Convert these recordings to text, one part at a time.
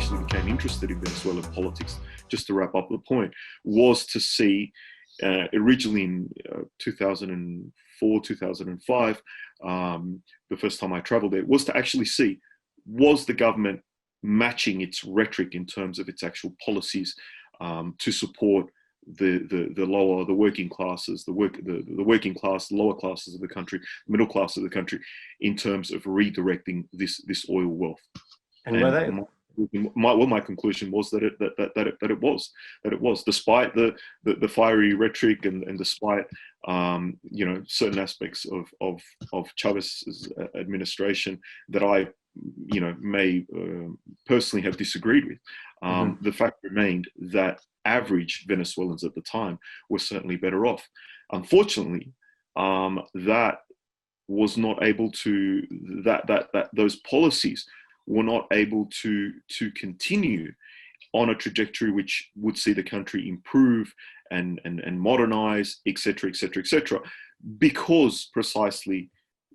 actually became interested in Venezuelan politics, just to wrap up the point, was to see, originally in 2004, 2005, the first time I traveled there, was to actually see, was the government matching its rhetoric in terms of its actual policies to support the working classes, the working class, the lower classes of the country, the middle class of the country, in terms of redirecting this oil wealth. And were they? My conclusion was that it was, despite the fiery rhetoric and despite certain aspects of Chavez's administration that I may personally have disagreed with. The fact remained that average Venezuelans at the time were certainly better off. Unfortunately, that was not able to, that those policies were not able to continue on a trajectory which would see the country improve and modernize, etc., etc., etc., because precisely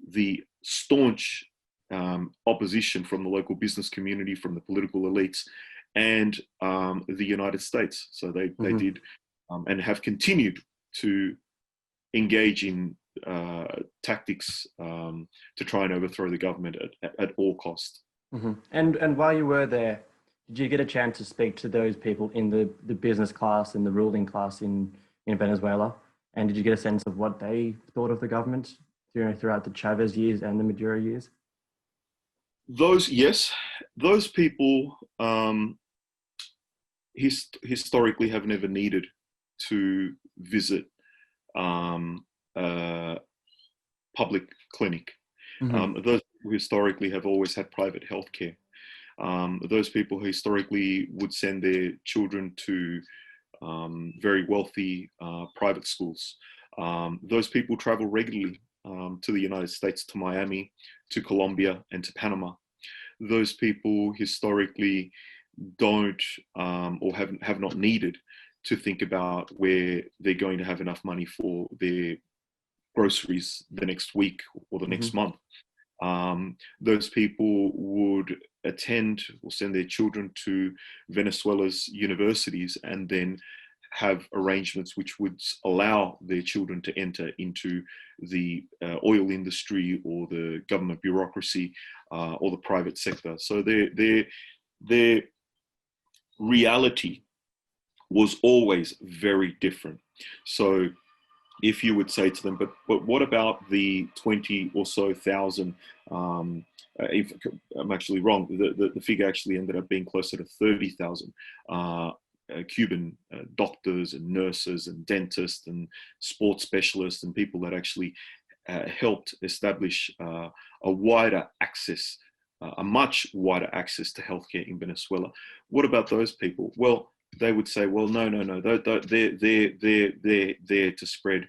the staunch opposition from the local business community, from the political elites, and the United States. So they did and have continued to engage in tactics to try and overthrow the government at all costs. And while you were there, did you get a chance to speak to those people in the business class and the ruling class in Venezuela? And did you get a sense of what they thought of the government throughout the Chavez years and the Maduro years? Those people historically have never needed to visit a public clinic. Those people historically have always had private healthcare. Those people historically would send their children to very wealthy private schools. Those people travel regularly to the United States, to Miami, to Colombia, and to Panama. Those people historically don't or have not needed to think about where they're going to have enough money for their groceries the next week or the next month. Those people would attend or send their children to Venezuela's universities and then have arrangements which would allow their children to enter into the oil industry or the government bureaucracy or the private sector. So their reality was always very different. So if you would say to them, but what about the 20 or so thousand, if I'm actually wrong, the figure actually ended up being closer to 30,000 Cuban doctors and nurses and dentists and sports specialists and people that actually helped establish a wider access, a much wider access to healthcare in Venezuela. What about those people? Well, they would say, well, no, they're there to spread,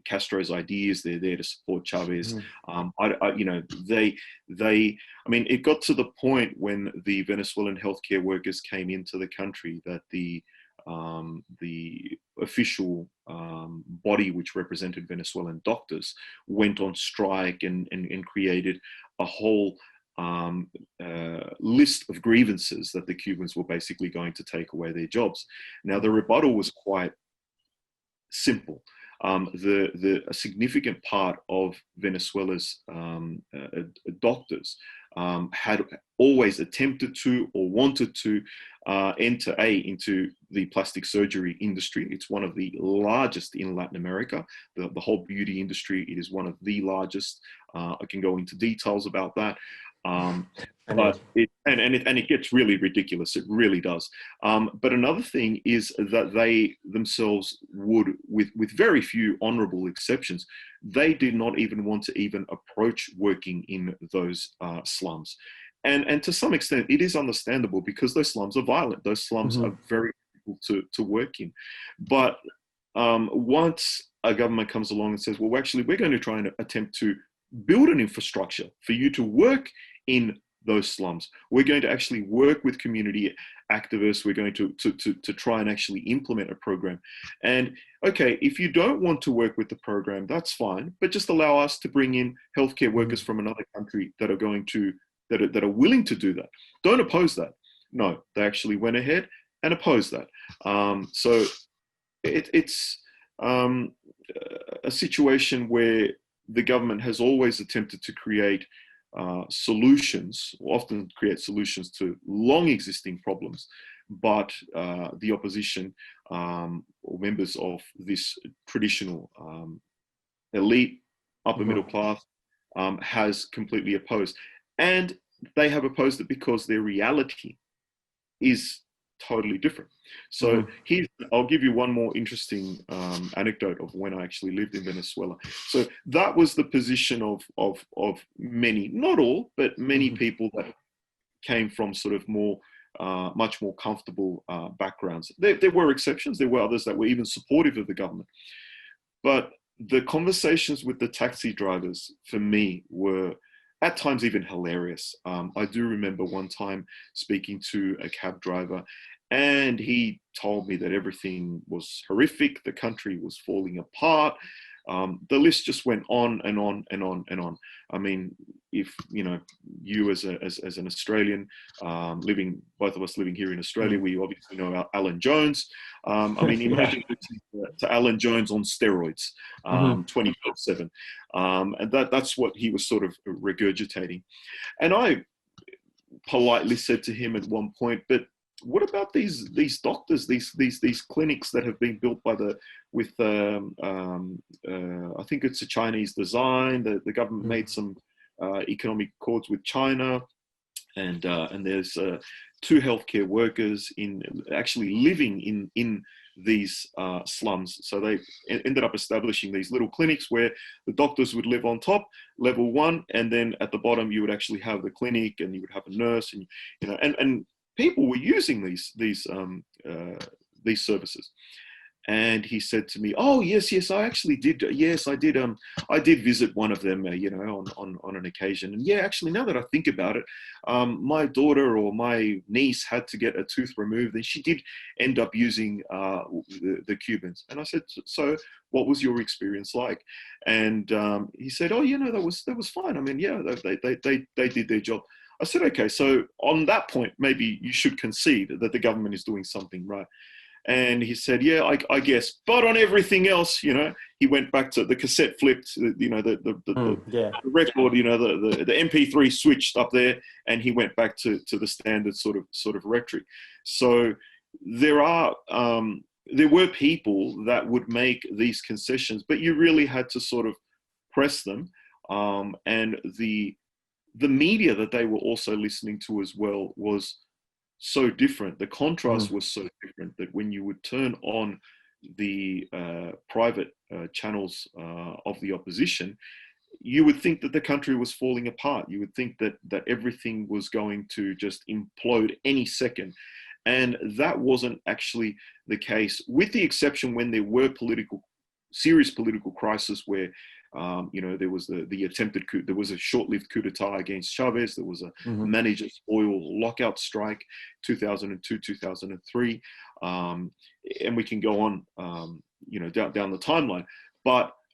Castro's ideas. They're there to support Chavez. It got to the point when the Venezuelan healthcare workers came into the country that the official body which represented Venezuelan doctors went on strike and created a whole list of grievances that the Cubans were basically going to take away their jobs. Now, the rebuttal was quite simple. A significant part of Venezuela's doctors had always attempted to or wanted to enter into the plastic surgery industry. It's one of the largest in Latin America. The whole beauty industry, it is one of the largest. I can go into details about that. But it gets really ridiculous. It really does. But another thing is that they themselves would, with very few honorable exceptions, they did not even want to even approach working in those slums. And to some extent, it is understandable because those slums are violent. Those slums are very difficult to work in. But once a government comes along and says, well, actually, we're going to try and attempt to build an infrastructure for you to work in those slums. We're going to actually work with community activists. We're going to try and actually implement a program. And okay, if you don't want to work with the program, that's fine, but just allow us to bring in healthcare workers from another country that are going to that are willing to do that don't oppose that. No, they actually went ahead and opposed that. So it's a situation where the government has always attempted to create solutions, often create solutions to long existing problems, but the opposition or members of this traditional elite upper middle class has completely opposed. And they have opposed it because their reality is totally different. So I'll give you one more interesting anecdote of when I actually lived in Venezuela. So that was the position of many, not all, but many people that came from sort of more, much more comfortable backgrounds. There were exceptions. There were others that were even supportive of the government. But the conversations with the taxi drivers, for me, were at times even hilarious. I do remember one time speaking to a cab driver, and he told me that everything was horrific. The country was falling apart. The list just went on and on and on and on. I mean, if you as an Australian living, both of us living here in Australia, we obviously know Alan Jones. I mean, imagine to Alan Jones on steroids, 24/7, and that's what he was sort of regurgitating. And I politely said to him at one point, but what about these doctors, these clinics that have been built by I think it's a Chinese design. The government made some economic accords with China, and there's two healthcare workers actually living in these slums. So they ended up establishing these little clinics where the doctors would live on top, level 1, and then at the bottom you would actually have the clinic, and you would have a nurse, and and people were using these services. And he said to me, "Oh, yes, I actually did. Yes, I did. I did visit one of them, on an occasion. And yeah, actually, now that I think about it, my daughter or my niece had to get a tooth removed, and she did end up using the Cubans." And I said, "So, what was your experience like?" And he said, "Oh, that was fine. I mean, yeah, they did their job." I said, "Okay, so on that point, maybe you should concede that the government is doing something right." And he said, "Yeah, I guess. But on everything else, he went back to the cassette flipped, the record, the MP3 switched up there, and he went back to the standard sort of rhetoric." So there were people that would make these concessions, but you really had to sort of press them. And the media that they were also listening to as well was so different. The contrast was so different that when you would turn on the private channels of the opposition, you would think that the country was falling apart. You would think that everything was going to just implode any second. And that wasn't actually the case, with the exception when there were serious political crisis where there was the attempted coup. There was a short-lived coup d'etat against Chavez. There was a managers' oil lockout strike, 2002, 2003, and we can go on, down the timeline. But